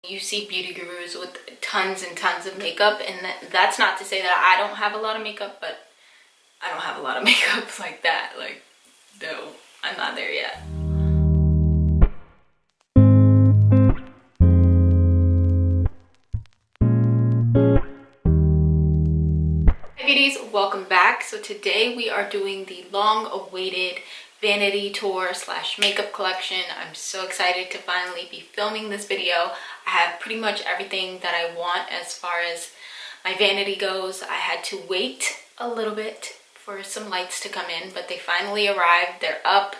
You see beauty gurus with tons and tons of makeup, and that's not to say that I don't have a lot of makeup, but I don't have a lot of makeup like that. Like, no, I'm not there yet. Hey beauties, welcome back. So today we are doing the long-awaited vanity tour slash makeup collection. I'm so excited to finally be filming this video. I have pretty much everything that I want as far as my vanity goes. I had to wait a little bit for some lights to come in, but they finally arrived. They're up.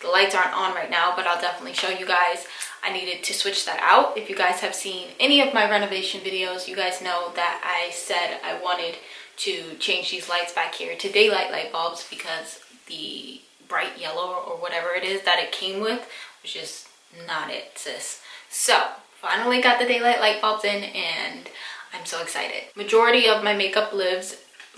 The lights aren't on right now, but I'll definitely show you guys. I needed to switch that out. If you guys have seen any of my renovation videos, you guys know that I said I wanted to change these lights back here to daylight light bulbs because the bright yellow or whatever it is that it came with was just not it, sis. So finally got the daylight light bulbs in and I'm so excited. Majority of my makeup lives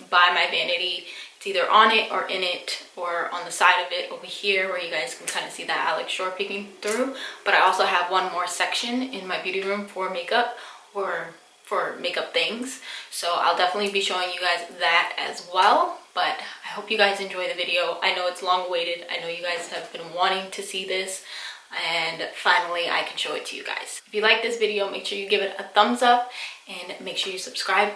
by my vanity. It's either on it or in it or on the side of it over here where you guys can kind of see that Alex Shore peeking through. But I also have one more section in my beauty room for makeup or for makeup things, so I'll definitely be showing you guys that as well. But I hope you guys enjoy the video. I know it's long awaited. I know you guys have been wanting to see this, and finally I can show it to you guys. If you like this video, make sure you give it a thumbs up and make sure you subscribe,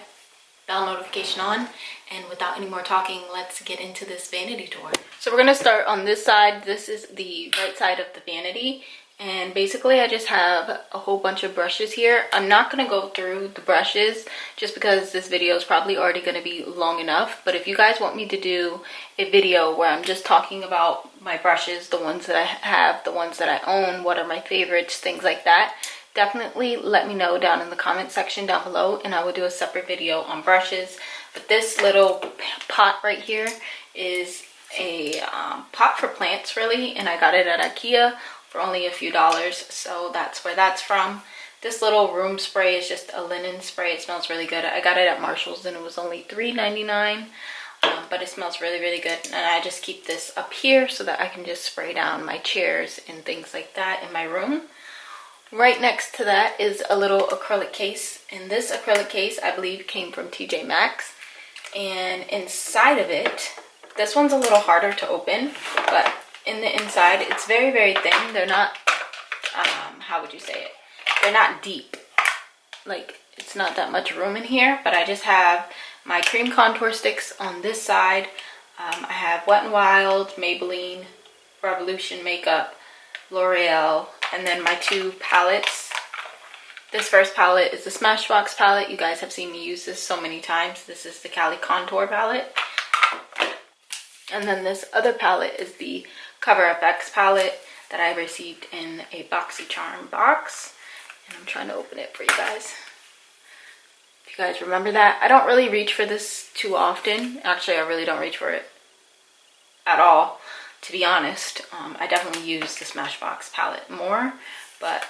bell notification on. And without any more talking, let's get into this vanity tour. So we're gonna start on this side. This is the right side of the vanity. And basically I just have a whole bunch of brushes here. I'm not going to go through the brushes just because this video is probably already going to be long enough. But if you guys want me to do a video where I'm just talking about my brushes, the ones that I have, the ones that I own, what are my favorites, things like that, definitely let me know down in the comment section down below and I will do a separate video on brushes. But this little pot right here is a pot for plants really, and I got it at IKEA for only a few dollars, so that's where that's from. This little room spray is just a linen spray. It smells really good. I got it at Marshall's and it was only $3.99, but it smells really, really good. And I just keep this up here so that I can just spray down my chairs and things like that in my room. Right next to that is a little acrylic case, and this acrylic case I believe came from TJ Maxx. And inside of it, this one's a little harder to open, but in the inside it's very, very thin. They're not how would you say it, they're not deep, like it's not that much room in here. But I just have my cream contour sticks on this side. I have Wet n Wild, Maybelline, Revolution makeup, L'Oreal, and then my two palettes. This first palette is the Smashbox palette. You guys have seen me use this so many times. This is the Cali Contour palette. And then this other palette is the Cover FX palette that I received in a BoxyCharm box. And I'm trying to open it for you guys. If you guys remember that. I don't really reach for this too often. Actually, I really don't reach for it at all, to be honest. I definitely use the Smashbox palette more, but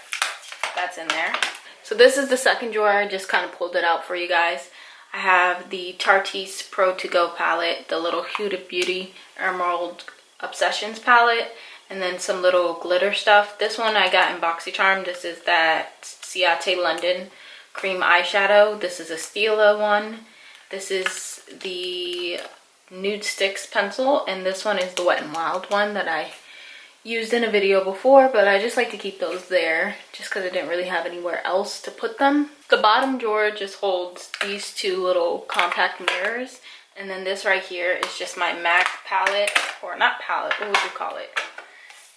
that's in there. So this is the second drawer. I just kind of pulled it out for you guys. I have the Tarte's Pro To Go palette, the little Huda Beauty Emerald Obsessions palette, and then some little glitter stuff. This one I got in BoxyCharm. This is that Ciate London cream eyeshadow. This is a Stila one. This is the Nude Sticks pencil, and this one is the Wet n Wild one that I used in a video before, but I just like to keep those there just because I didn't really have anywhere else to put them. The bottom drawer just holds these two little compact mirrors, and then this right here is just my MAC palette, or not palette, what would you call it?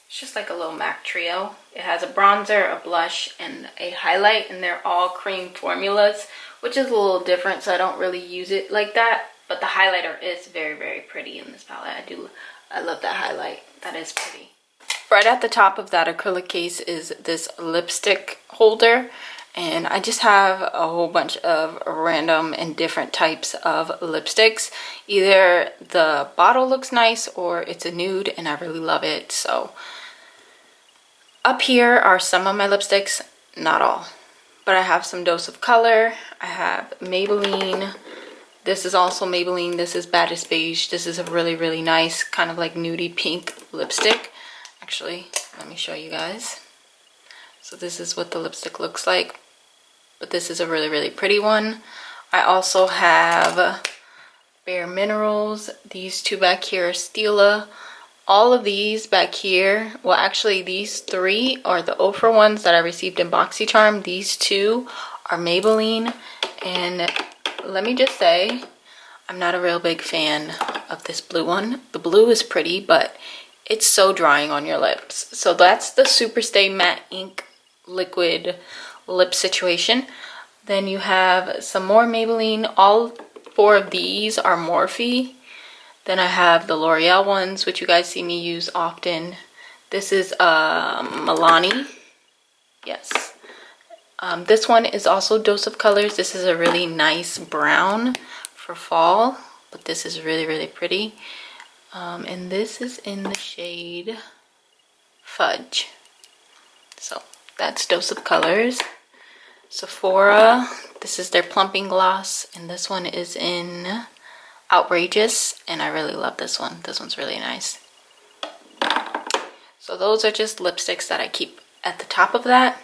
It's just like a little MAC trio. It has a bronzer, a blush, and a highlight, and they're all cream formulas, which is a little different, so I don't really use it like that. But the highlighter is very, very pretty in this palette. I love that highlight. That is pretty. Right at the top of that acrylic case is this lipstick holder, and I just have a whole bunch of random and different types of lipsticks. Either the bottle looks nice or it's a nude and I really love it. So up here are some of my lipsticks, not all, but I have some Dose of Color. I have Maybelline. This is also Maybelline. This is Baddest Beige. This is a really, really nice kind of like nudie pink lipstick. Actually, let me show you guys. So this is what the lipstick looks like. but this is a really, really pretty one. I also have Bare Minerals. These two back here are Stila. All of these back here, well actually these three are the Ofra ones that I received in BoxyCharm. These two are Maybelline, and let me just say, I'm not a real big fan of this blue one. The blue is pretty, but it's so drying on your lips. So that's the Superstay Matte Ink Liquid Lip situation. Then you have some more Maybelline. All four of these are Morphe. Then I have the L'Oreal ones, which you guys see me use often. This is Milani. Yes. This one is also Dose of Colors. This is a really nice brown for fall, but this is really, really pretty. And this is in the shade Fudge. So that's Dose of Colors. Sephora, this is their plumping gloss, and this one is in Outrageous, and I really love this one. This one's really nice. So those are just lipsticks that I keep at the top of that.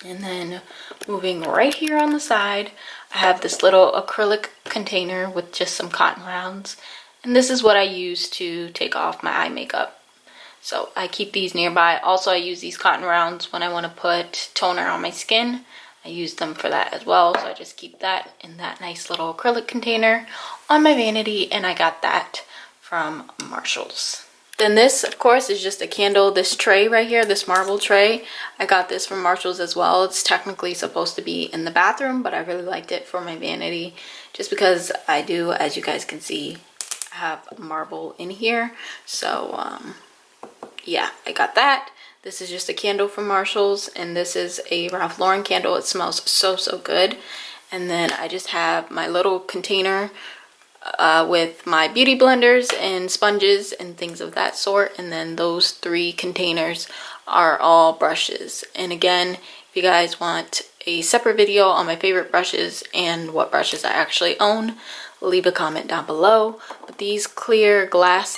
And then moving right here on the side, I have this little acrylic container with just some cotton rounds, and this is what I use to take off my eye makeup. So I keep these nearby. Also, I use these cotton rounds when I want to put toner on my skin. I use them for that as well, so I just keep that in that nice little acrylic container on my vanity, and I got that from Marshall's. Then this, of course, is just a candle. This tray right here, this marble tray, I got this from Marshall's as well. It's technically supposed to be in the bathroom, but I really liked it for my vanity just because I do, as you guys can see, have marble in here. So yeah, I got that. This is just a candle from Marshall's, and this is a Ralph Lauren candle. It smells so, so good. And then I just have my little container with my beauty blenders and sponges and things of that sort. And then those three containers are all brushes. And again, if you guys want a separate video on my favorite brushes and what brushes I actually own, leave a comment down below. But these clear glass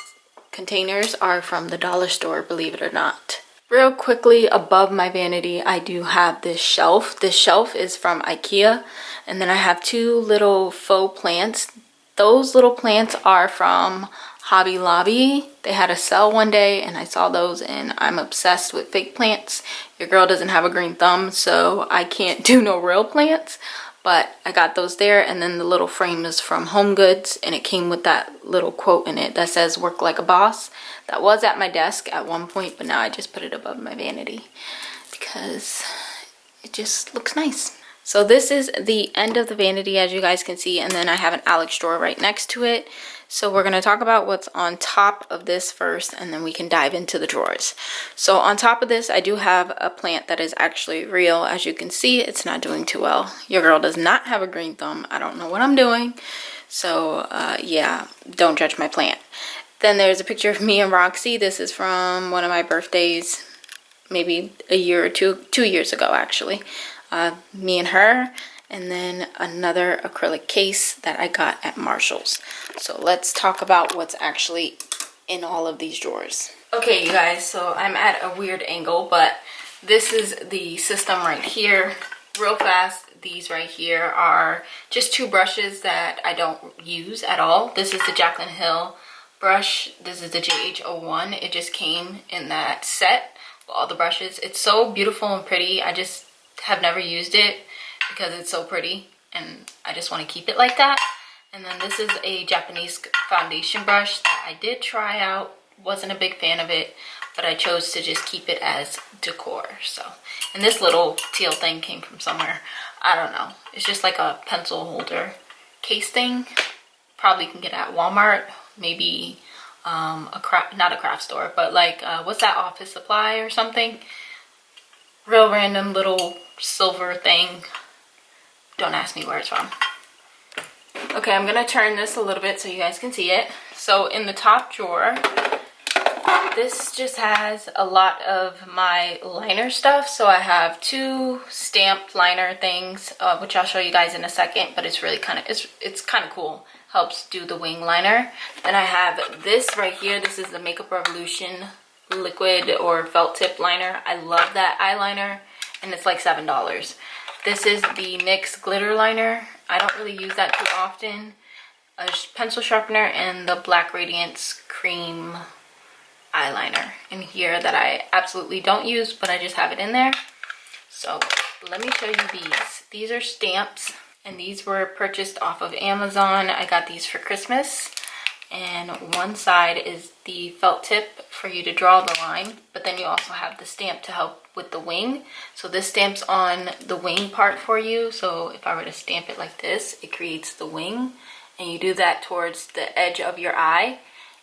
containers are from the dollar store, believe it or not. Real quickly, above my vanity, I do have this shelf. This shelf is from IKEA, and then I have two little faux plants. Those little plants are from Hobby Lobby. They had a sale one day, and I saw those, and I'm obsessed with fake plants. Your girl doesn't have a green thumb, so I can't do no real plants, but I got those there. And then the little frame is from Home Goods, and it came with that little quote in it that says "Work like a boss." That was at my desk at one point, but now I just put it above my vanity because it just looks nice. So this is the end of the vanity, as you guys can see, and then I have an Alex drawer right next to it. So we're going to talk about what's on top of this first, and then we can dive into the drawers. So on top of this, I do have a plant that is actually real. As you can see, it's not doing too well. Your girl does not have a green thumb. I don't know what I'm doing. So yeah, don't judge my plant. Then there's a picture of me and Roxy. This is from one of my birthdays, maybe a year or 2 years ago actually. Me and her, and then another acrylic case that I got at Marshall's. So let's talk about what's actually in all of these drawers. Okay, you guys, so I'm at a weird angle, but this is the system right here. Real fast, these right here are just two brushes that I don't use at all. This is the Jaclyn Hill brush. This is the JH01. It just came in that set with all the brushes. It's so beautiful and pretty. I just have never used it because it's so pretty, and I just want to keep it like that. And then this is a Japanese foundation brush that I did try out. Wasn't a big fan of it, but I chose to just keep it as decor. So, and this little teal thing came from somewhere. I don't know. It's just like a pencil holder case thing. Probably can get at Walmart. Maybe not a craft store, but like what's that, Office Supply or something. Real random little silver thing. Don't ask me where it's from. Okay, I'm gonna turn this a little bit so you guys can see it. So in the top drawer, this just has a lot of my liner stuff. So I have two stamped liner things, which I'll show you guys in a second, but it's really it's kind of cool. Helps do the wing liner. Then I have this right here. This is the Makeup Revolution liquid or felt tip liner. I love that eyeliner, and it's like $7. This is the NYX glitter liner. I don't really use that too often. A pencil sharpener and the Black Radiance cream eyeliner in here that I absolutely don't use, but I just have it in there. So let me show you these. These are stamps, and these were purchased off of Amazon. I got these for Christmas, and one side is the felt tip for you to draw the line, but then you also have the stamp to help with the wing. So this stamps on the wing part for you. So if I were to stamp it like this, it creates the wing, and you do that towards the edge of your eye,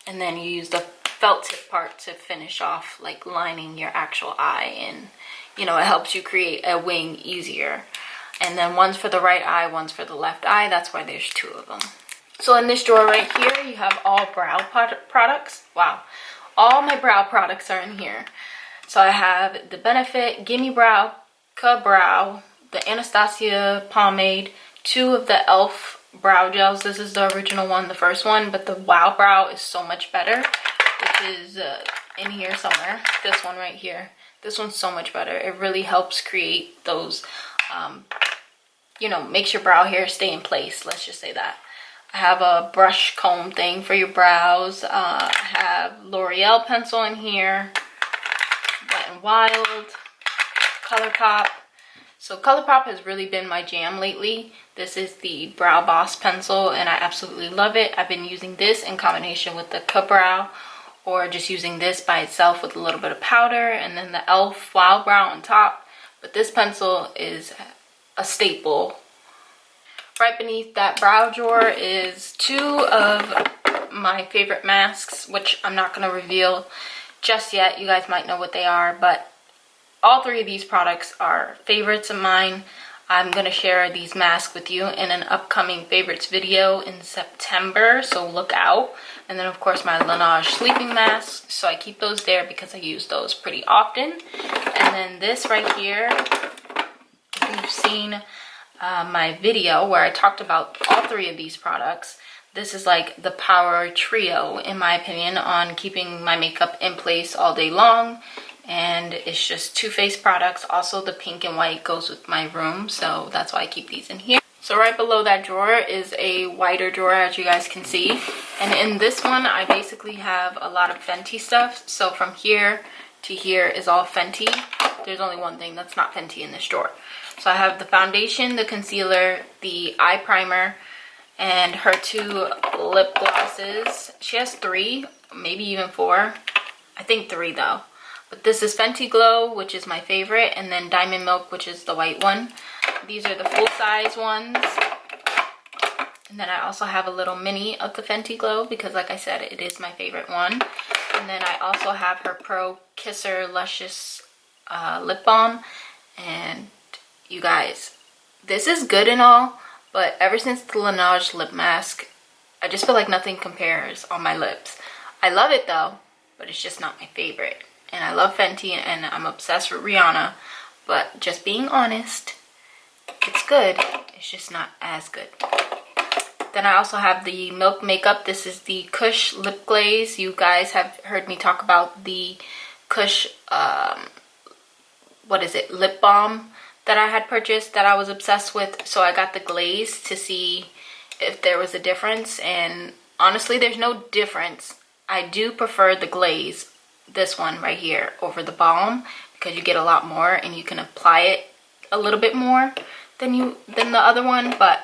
and then you use the felt tip part to finish off, like lining your actual eye, and you know, it helps you create a wing easier. And then one's for the right eye, one's for the left eye. That's why there's two of them. So in this drawer right here, you have all brow products. Wow, all my brow products are in here. So I have the Benefit Gimme Brow, Ka-Brow, the Anastasia pomade, 2 of the e.l.f. brow gels. This is the original one, the first one, but the Wow Brow is so much better, which is in here somewhere. This one right here. This one's so much better. It really helps create those, you know, makes your brow hair stay in place. Let's just say that. I have a brush comb thing for your brows. I have L'Oreal pencil in here. Wet n Wild. ColourPop. So ColourPop has really been my jam lately. This is the Brow Boss pencil, and I absolutely love it. I've been using this in combination with the Ka-Brow, or just using this by itself with a little bit of powder, and then the e.l.f. Wild Brow on top. But this pencil is a staple. Right beneath that brow drawer is 2 of my favorite masks, which I'm not going to reveal just yet. You guys might know what they are, but all 3 of these products are favorites of mine. I'm going to share these masks with you in an upcoming favorites video in September, so look out. And then of course my Laneige sleeping mask, so I keep those there because I use those pretty often. And then this right here, if you've seen my video where I talked about all 3 of these products, this is like the power trio in my opinion on keeping my makeup in place all day long. And it's just Too Faced products. Also the pink and white goes with my room, so that's why I keep these in here. So right below that drawer is a wider drawer, as you guys can see, and in this one I basically have a lot of Fenty stuff. So from here to here is all Fenty. There's only one thing that's not Fenty in this drawer. So I have the foundation, the concealer, the eye primer, and her 2 lip glosses. She has 3, maybe even 4. I think 3 though. But this is Fenty Glow, which is my favorite, and then Diamond Milk, which is the white one. These are the full-size ones. And then I also have a little mini of the Fenty Glow because, like I said, it is my favorite one. And then I also have her Pro Kisser Luscious Lip Balm. And you guys, this is good and all, but ever since the Laneige lip mask, I just feel like nothing compares on my lips. I love it though, but it's just not my favorite. And I love Fenty and I'm obsessed with Rihanna, but just being honest, it's good, it's just not as good. Then I also have the Milk Makeup. This is the Kush Lip Glaze. You guys have heard me talk about the Kush, what is it, lip balm that I had purchased that I was obsessed with. So I got the glaze to see if there was a difference, and honestly there's no difference. I do prefer the glaze, this one right here, over the balm because you get a lot more and you can apply it a little bit more than the other one, but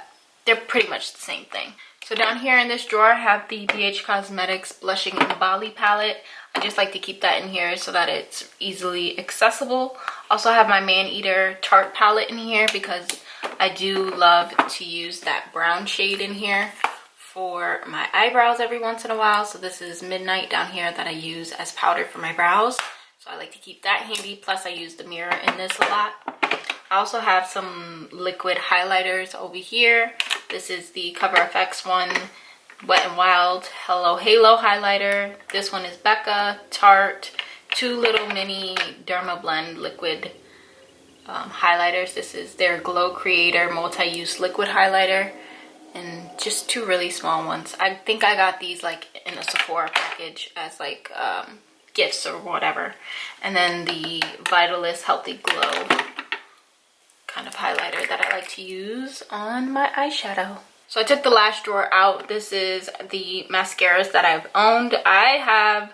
they're pretty much the same thing. So down here in this drawer I have the BH Cosmetics Blushing in Bali palette. I just like to keep that in here so that it's easily accessible. Also have my Man Eater Tarte palette in here because I do love to use that brown shade in here for my eyebrows every once in a while. So this is Midnight down here that I use as powder for my brows. So I like to keep that handy. Plus I use the mirror in this a lot. I also have some liquid highlighters over here. This is the Cover FX one, Wet n Wild Hello Halo highlighter. This one is Becca, Tarte, 2 little mini Derma Blend liquid highlighters. This is their Glow Creator multi-use liquid highlighter, and just 2 really small ones. I think I got these like in a Sephora package as like gifts or whatever. And then the Vitalist Healthy Glow kind of highlighter that I like to use on my eyeshadow. So I took the lash drawer out. This is the mascaras that I've owned. I have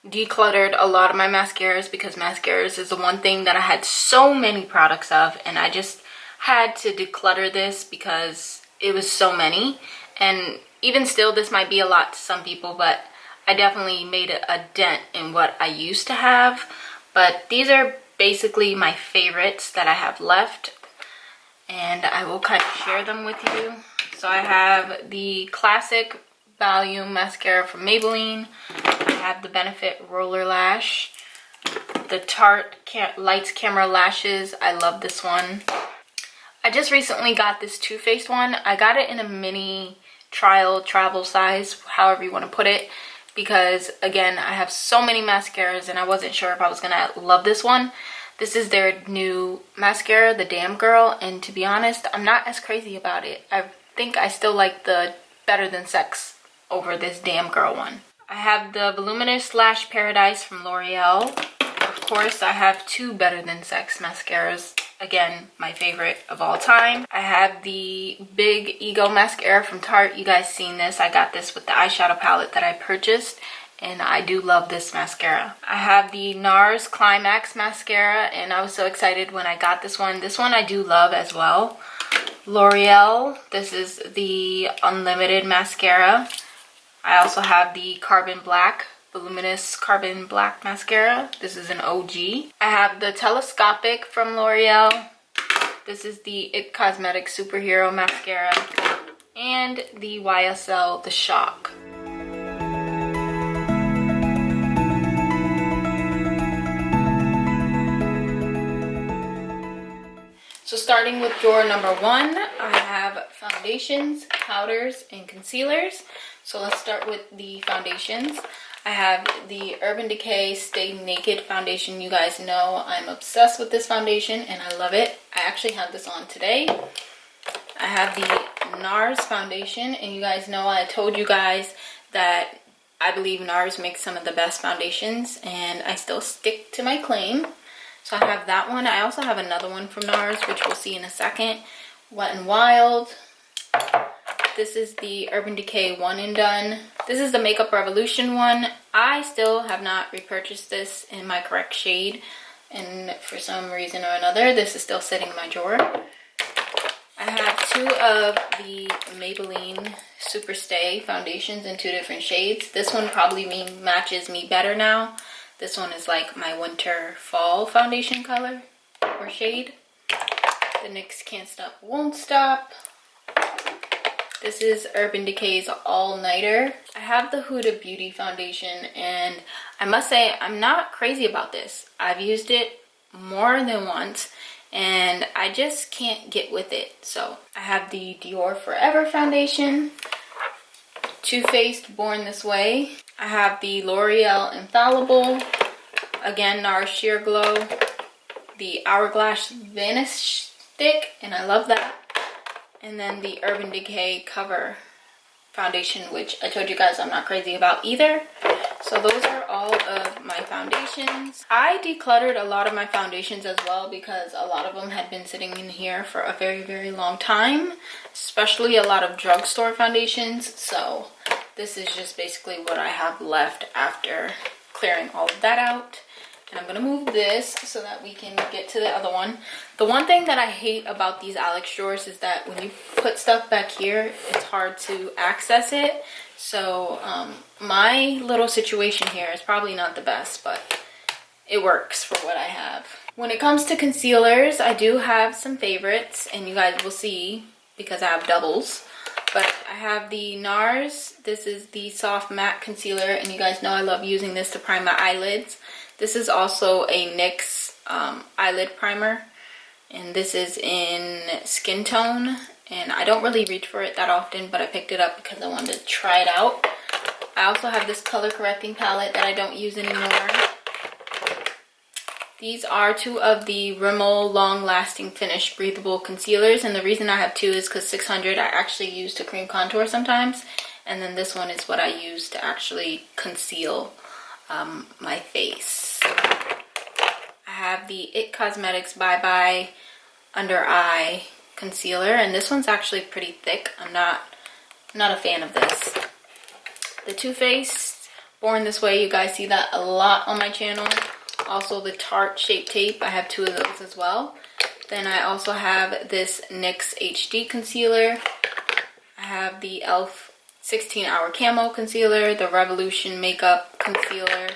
decluttered a lot of my mascaras because mascaras is the one thing that I had so many products of, and I just had to declutter this because it was so many. And even still, this might be a lot to some people, but I definitely made a dent in what I used to have. But these are basically my favorites that I have left, and I will kind of share them with you. So I have the classic volume mascara from Maybelline. I have the Benefit Roller Lash, the Tarte Lights Camera Lashes. I love this one. I just recently got this Too Faced one. I got it in a mini trial travel size, however you want to put it, because again, I have so many mascaras and I wasn't sure if I was gonna love this one. This is their new mascara, the Damn Girl, and to be honest, I'm not as crazy about it. I think I still like the Better Than Sex over this Damn Girl one. I have the Voluminous Lash Paradise from L'Oreal. Of course, I have two Better Than Sex mascaras. Again, my favorite of all time. I have the Big Ego mascara from Tarte. You guys seen this. I got this with the eyeshadow palette that I purchased, and I do love this mascara. I have the NARS Climax mascara, and I was so excited when I got this one. This one I do love as well. L'Oreal, this is the Unlimited mascara. I also have the Carbon Black, Voluminous Carbon Black mascara. This is an OG. I have the Telescopic from L'Oreal. This is the IT Cosmetics Superhero mascara. And the YSL The Shock. So starting with drawer number 1, I have foundations, powders, and concealers. So let's start with the foundations. I have the Urban Decay Stay Naked foundation. You guys know I'm obsessed with this foundation and I love it. I actually have this on today. I have the NARS foundation, and you guys know I told you guys that I believe NARS makes some of the best foundations, and I still stick to my claim. So I have that one. I also have another one from NARS, which we'll see in a second. Wet n Wild. This is the Urban Decay One and Done. This is the Makeup Revolution one. I still have not repurchased this in my correct shade, and for some reason or another, this is still sitting in my drawer. I have two of the Maybelline Super Stay foundations in 2 different shades. This one probably matches me better now. This one is like my winter fall foundation color or shade. The NYX Can't Stop Won't Stop. This is Urban Decay's All Nighter. I have the Huda Beauty foundation, and I must say I'm not crazy about this. I've used it more than once and I just can't get with it. So I have the Dior Forever foundation, Too Faced Born This Way. I have the L'Oreal Infallible, again NARS Sheer Glow, the Hourglass Vanish Stick, and I love that. And then the Urban Decay Cover foundation, which I told you guys I'm not crazy about either. So those are all of my foundations. I decluttered a lot of my foundations as well because a lot of them had been sitting in here for a very, very long time, especially a lot of drugstore foundations. So this is just basically what I have left after clearing all of that out. And I'm gonna move this so that we can get to the other one. The one thing that I hate about these Alex drawers is that when you put stuff back here, it's hard to access it. So my little situation here is probably not the best, but it works for what I have. When it comes to concealers, I do have some favorites, and you guys will see because I have doubles. But I have the NARS. This is the Soft Matte Concealer, and you guys know I love using this to prime my eyelids. This is also a NYX eyelid primer, and this is in Skin Tone, and I don't really reach for it that often, but I picked it up because I wanted to try it out. I also have this color correcting palette that I don't use anymore. These are 2 of the Rimmel Long Lasting Finish Breathable Concealers, and the reason I have 2 is because 600 I actually use to cream contour sometimes, and then this one is what I use to actually conceal my face. I have the IT Cosmetics Bye Bye under eye concealer, and this one's actually pretty thick. I'm not a fan of this. The Too Faced Born This Way, you guys see that a lot on my channel. Also the Tarte Shape Tape, I have 2 of those as well. Then I also have this NYX HD concealer. I have the e.l.f. 16-Hour Camo Concealer, the Revolution Makeup Concealer.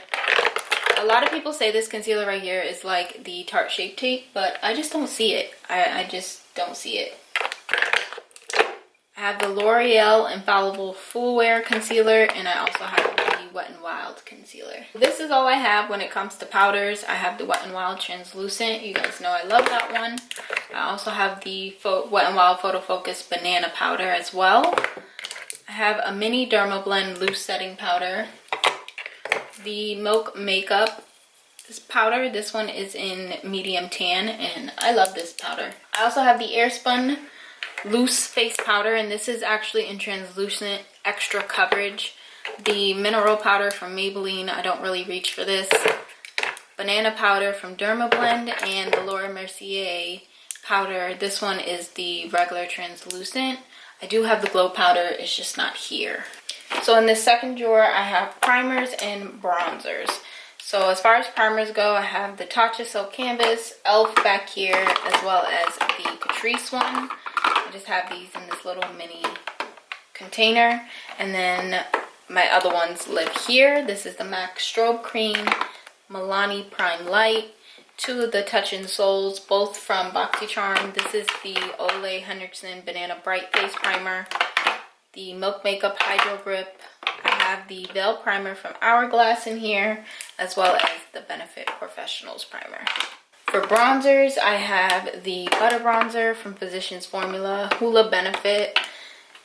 A lot of people say this concealer right here is like the Tarte Shape Tape, but I just don't see it. I just don't see it. I have the L'Oreal Infallible Full Wear Concealer, and I also have the Wet n Wild Concealer. This is all I have when it comes to powders. I have the Wet n Wild Translucent. You guys know I love that one. I also have the Wet n Wild Photo Focus Banana Powder as well. I have a mini Dermablend Loose Setting Powder. The Milk Makeup powder. This one is in medium tan, and I love this powder. I also have the Airspun Loose Face Powder, and this is actually in translucent extra coverage. The Mineral Powder from Maybelline, I don't really reach for this. Banana Powder from Dermablend, and the Laura Mercier powder. This one is the regular translucent. I do have the Glow Powder, it's just not here. So in this second drawer, I have primers and bronzers. So as far as primers go, I have the Tatcha Silk Canvas, e.l.f. back here, as well as the Catrice one. I just have these in this little mini container. And then my other ones live here. This is the MAC Strobe Cream, Milani Prime Light, 2 of the Touch in Souls, both from BoxyCharm. This is the Ole Henriksen Banana Bright Face Primer, the Milk Makeup Hydro Grip. I have the Veil Primer from Hourglass in here, as well as the Benefit Professionals Primer. For bronzers, I have the Butter Bronzer from Physicians Formula, Hoola Benefit,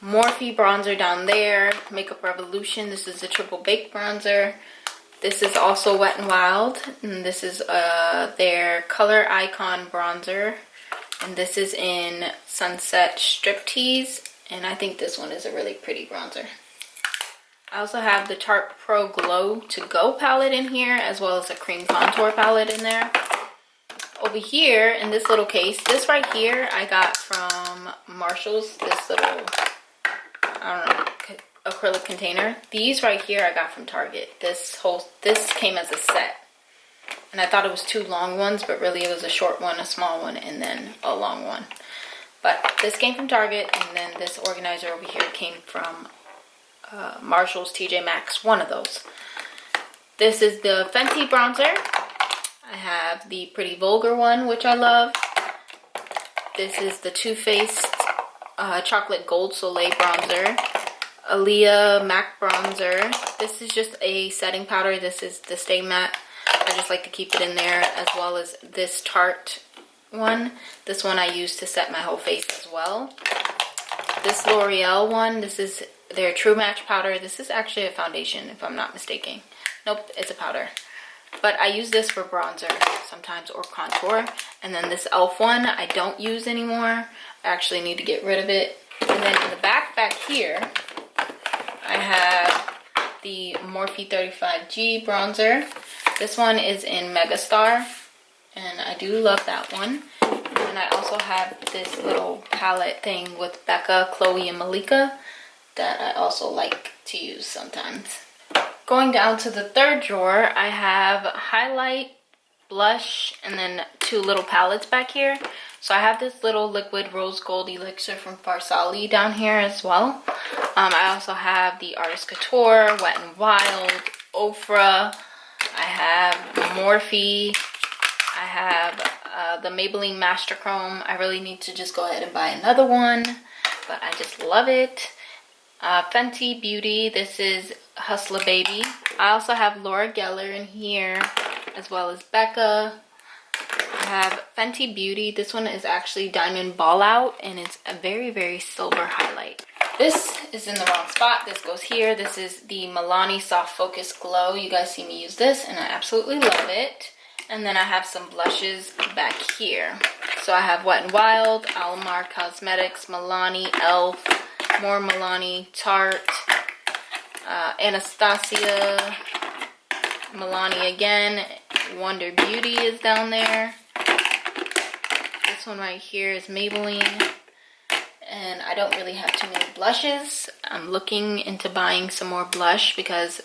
Morphe Bronzer down there, Makeup Revolution. This is the Triple Baked Bronzer. This is also Wet n Wild, and this is their Color Icon Bronzer. And this is in Sunset Striptease, and I think this one is a really pretty bronzer. I also have the Tarte Pro Glow To Go palette in here, as well as a cream contour palette in there. Over here in this little case, this right here I got from Marshall's, this little, I don't know, acrylic container. These right here I got from Target. This came as a set. And I thought it was 2 long ones, but really it was a short one, a small one, and then a long one. But this came from Target, and then this organizer over here came from Marshall's TJ Maxx, one of those. This is the Fenty bronzer. I have the Pretty Vulgar one, which I love. This is the Too Faced Chocolate Gold Soleil bronzer. Aaliyah MAC bronzer. This is just a setting powder. This is the Stay Matte. I just like to keep it in there, as well as this Tarte one. This one I use to set my whole face as well. This L'Oreal one, this is their True Match powder. This is actually a foundation, if I'm not mistaken. Nope, it's a powder. But I use this for bronzer sometimes, or contour. And then this e.l.f. one I don't use anymore. I actually need to get rid of it. And then in the back here, I have the Morphe 35G bronzer. This one is in Megastar, and I do love that one. And I also have this little palette thing with Becca, Chloe, and Malika that I also like to use sometimes. Going down to the third drawer, I have highlight, blush, and then 2 little palettes back here. So I have this little liquid rose gold elixir from Farsali down here as well. I also have the Artist Couture, Wet n Wild, Ofra. I have Morphe. I have the Maybelline Master Chrome. I really need to just go ahead and buy another one, but I just love it. Fenty Beauty. This is Hustler Baby. I also have Laura Geller in here, as well as Becca. I have Fenty Beauty. This one is actually Diamond Ball Out, and it's a very, very silver highlight. This is in the wrong spot. This goes here. This is the Milani Soft Focus Glow. You guys see me use this, and I absolutely love it. And then I have some blushes back here. So I have Wet n Wild, Alamar Cosmetics, Milani, e.l.f., more Milani, Tarte, Anastasia, Milani again, Wonder Beauty is down there. This This one right here is Maybelline. And I don't really have too many blushes. I'm looking into buying some more blush because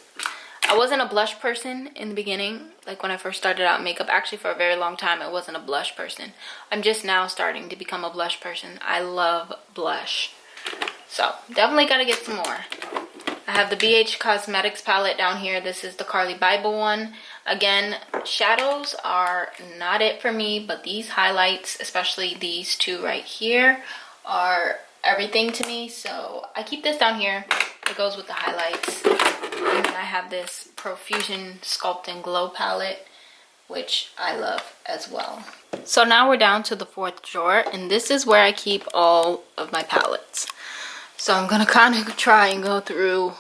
I wasn't a blush person in the beginning. Like when I first started out in makeup, actually for a very long time, I wasn't a blush person. I'm just now starting to become a blush person. I love blush. So definitely gotta get some more. I have the BH Cosmetics palette down here. This is the Carly Bible one. Again, shadows are not it for me, but these highlights, especially these two right here, are everything to me. So I keep this down here. It goes with the highlights. And then I have this Profusion Sculpt and Glow palette, which I love as well. So now we're down to the fourth drawer, and this is where I keep all of my palettes. So I'm gonna kind of try and go through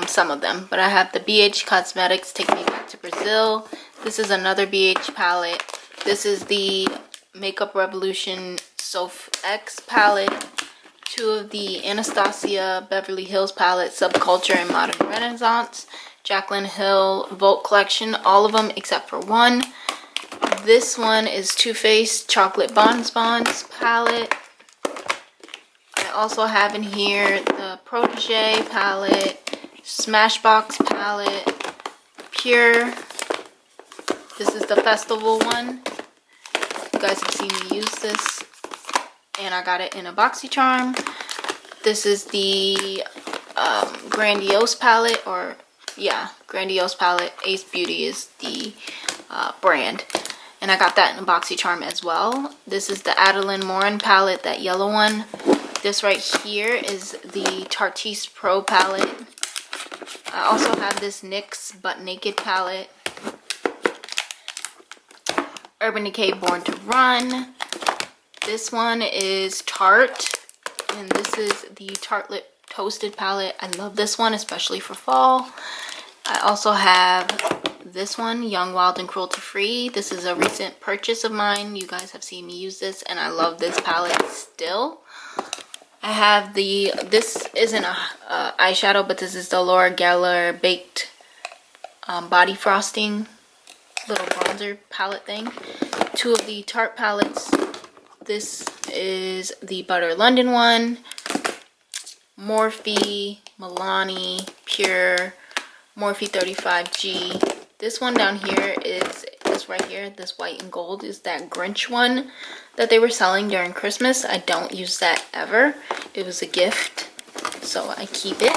some of them. But I have the BH Cosmetics Take Me Back to Brazil. This is another BH palette. This is the Makeup Revolution Soph X palette. Two of the Anastasia Beverly Hills palette, Subculture and Modern Renaissance. Jaclyn Hill Vault Collection, all of them except for one. This one is Too Faced Chocolate Bonbons palette. I also have in here the Protege palette, Smashbox palette, Pure. This is the Festival one. You guys have seen me use this. And I got it in a BoxyCharm. This is the Grandiose palette, or yeah, Grandiose palette. Ace Beauty is the brand. And I got that in a BoxyCharm as well. This is the Adeline Morin palette, that yellow one. This right here is the Tarteist Pro palette. I also have this NYX Butt Naked palette. Urban Decay Born to Run. This one is Tarte, and this is the Tartelette Toasted palette. I love this one, especially for fall. I also have this one, Young, Wild, and Cruelty Free. This is a recent purchase of mine. You guys have seen me use this, and I love this palette still. I have this isn't a eyeshadow, but this is the Laura Geller Baked Body Frosting little bronzer palette thing. Two of the Tarte palettes. This is the Butter London one. Morphe, Milani, Pure, Morphe 35G. This one down here is this right here, this white and gold, is that Grinch one that they were selling during Christmas. I don't use that ever. It was a gift, so I keep it.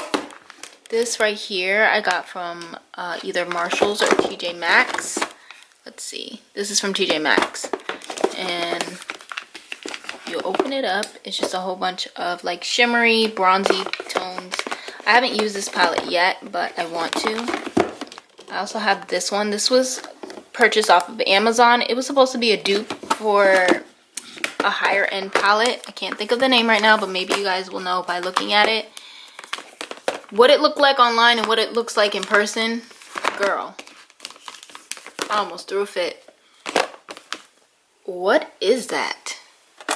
This right here I got from either Marshalls or TJ Maxx. Let's see. This is from TJ Maxx. And you open it up, it's just a whole bunch of like shimmery, bronzy tones. I haven't used this palette yet, but I want to. I also have this one. This was purchased off of Amazon. It was supposed to be a dupe for a higher end palette. I can't think of the name right now, but maybe you guys will know by looking at it. What it looked like online and what it looks like in person, girl, I almost threw a fit. What is that?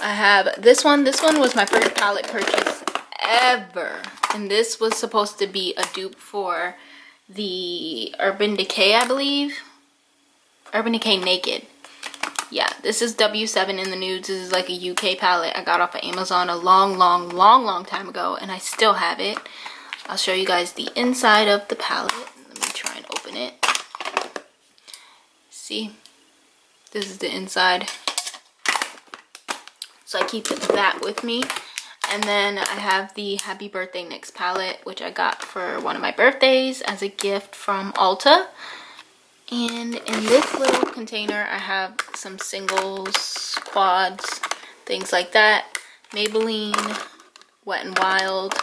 I have this one. This one was my first palette purchase ever. And this was supposed to be a dupe for the Urban Decay, I believe. Urban Decay Naked. Yeah, this is W7 in the Nudes. This is like a UK palette I got off of Amazon a long time ago, and I still have it. I'll show you guys the inside of the palette. Let me try and open it. See? This is the inside. So I keep that with me. And then I have the Happy Birthday NYX palette, which I got for one of my birthdays as a gift from Ulta. And in this little container, I have some singles, quads, things like that. Maybelline Wet n Wild.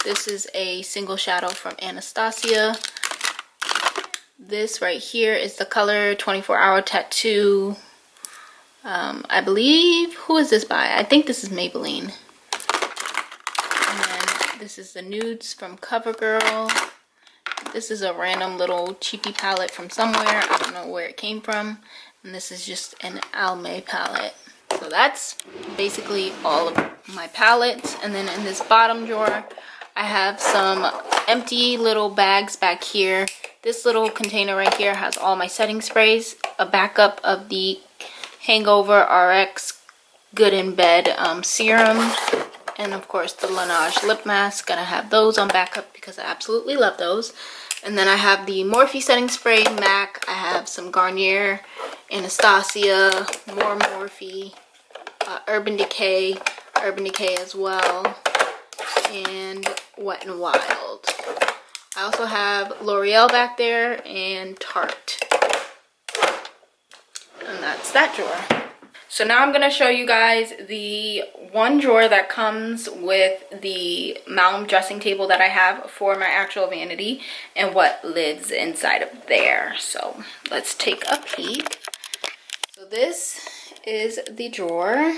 This is a single shadow from Anastasia. This right here is the Color 24 Hour Tattoo. I believe, who is this by? I think this is Maybelline. And then this is the Nudes from CoverGirl. This is a random little cheapy palette from somewhere. I don't know where it came from. And this is just an Almay palette. So that's basically all of my palettes. And then in this bottom drawer, I have some empty little bags back here. This little container right here has all my setting sprays. A backup of the Hangover RX Good in Bed serum. And of course the Laneige lip mask. Gonna have those on backup because I absolutely love those. And then I have the Morphe setting spray, MAC. I have some Garnier, Anastasia, more Morphe, Urban Decay as well, and Wet n Wild. I also have L'Oreal back there and Tarte. And that's that drawer. So now I'm going to show you guys the one drawer that comes with the Malm dressing table that I have for my actual vanity and what lives inside of there. So let's take a peek. So this is the drawer,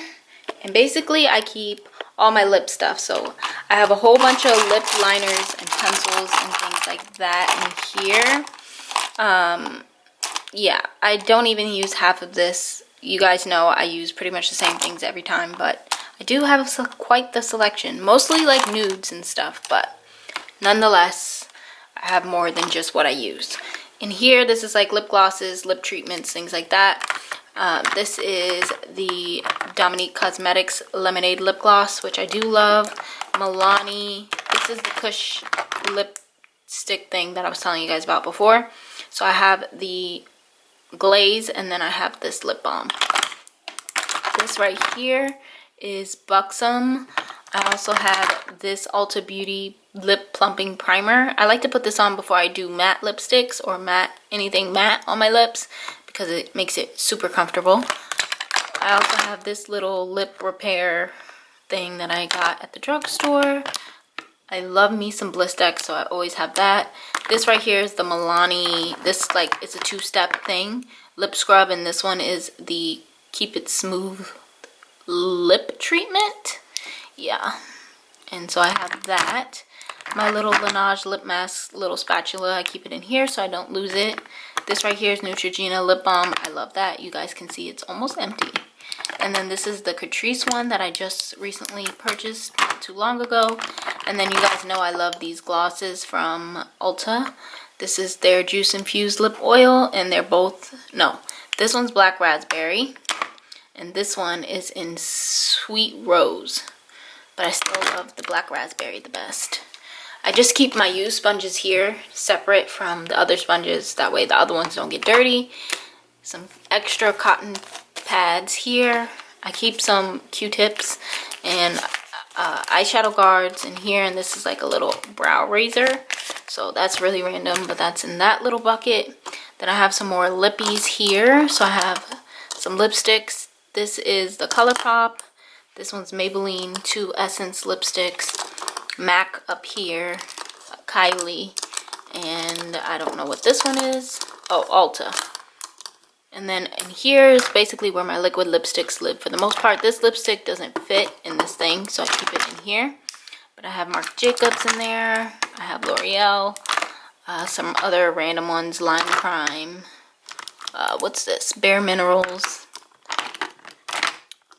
and basically I keep all my lip stuff. So I have a whole bunch of lip liners and pencils and things like that in here. Yeah, I don't even use half of this. You guys know I use pretty much the same things every time, but I do have quite the selection. Mostly like nudes and stuff, but nonetheless, I have more than just what I use. In here, this is like lip glosses, lip treatments, things like that. This is the Dominique Cosmetics Lemonade Lip Gloss, which I do love. Milani. This is the Kush lipstick thing that I was telling you guys about before. So I have the glaze, and then I have this lip balm. This right here is Buxom. I also have this Ulta Beauty lip plumping primer. I like to put this on before I do matte lipsticks or anything matte on my lips because it makes it super comfortable. I also have this little lip repair thing that I got at the drugstore. I love me some Blistex, so I always have that. This right here is the Milani, this like, it's a two-step thing, lip scrub, and this one is the Keep It Smooth lip treatment. Yeah, and so I have that. My little Laneige lip mask, little spatula, I keep it in here so I don't lose it. This right here is Neutrogena lip balm. I love that. You guys can see it's almost empty. And then this is the Catrice one that I just recently purchased not too long ago. And then you guys know I love these glosses from Ulta. This is their Juice Infused Lip Oil, and they're both, no, this one's Black Raspberry, and this one is in Sweet Rose. But I still love the Black Raspberry the best. I just keep my used sponges here separate from the other sponges. That way the other ones don't get dirty. Some extra cotton pads here. I keep some Q-tips and eyeshadow guards in here, and this is like a little brow razor, so that's really random, but that's in that little bucket. Then I have some more lippies here, so I have some lipsticks. This is the ColourPop. This one's Maybelline 2 Essence lipsticks. MAC up here, Kylie, and I don't know what this one is. Oh, Ulta. And then in here is basically where my liquid lipsticks live. For the most part, this lipstick doesn't fit in this thing, so I keep it in here. But I have Marc Jacobs in there. I have L'Oreal. Some other random ones, Lime Crime. What's this? Bare Minerals.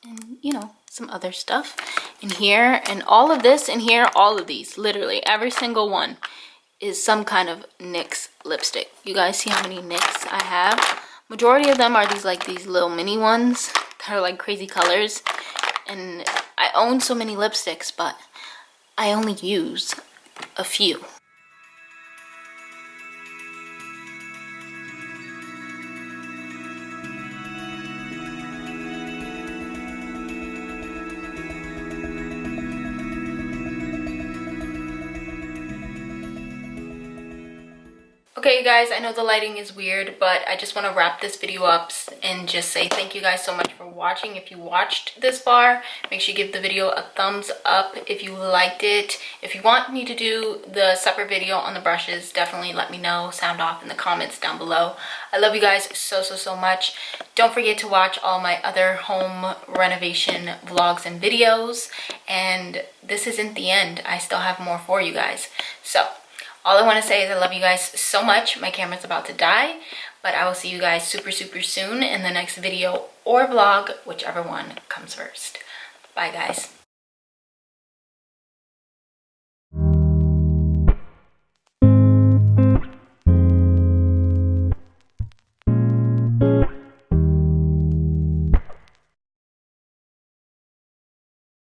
And, you know, some other stuff in here. And all of this in here, all of these, literally every single one is some kind of NYX lipstick. You guys see how many NYX I have? Majority of them are these little mini ones that are like crazy colors. And I own so many lipsticks, but I only use a few. Okay guys, I know the lighting is weird, but I just want to wrap this video up and just say thank you guys so much for watching. If you watched this far, make sure you give the video a thumbs up if you liked it. If you want me to do the separate video on the brushes, definitely let me know. Sound off in the comments down below. I love you guys so much. Don't forget to watch all my other home renovation vlogs and videos. And this isn't the end. I still have more for you guys. So all I want to say is I love you guys so much. My camera's about to die, but I will see you guys super soon in the next video or vlog, whichever one comes first. Bye guys.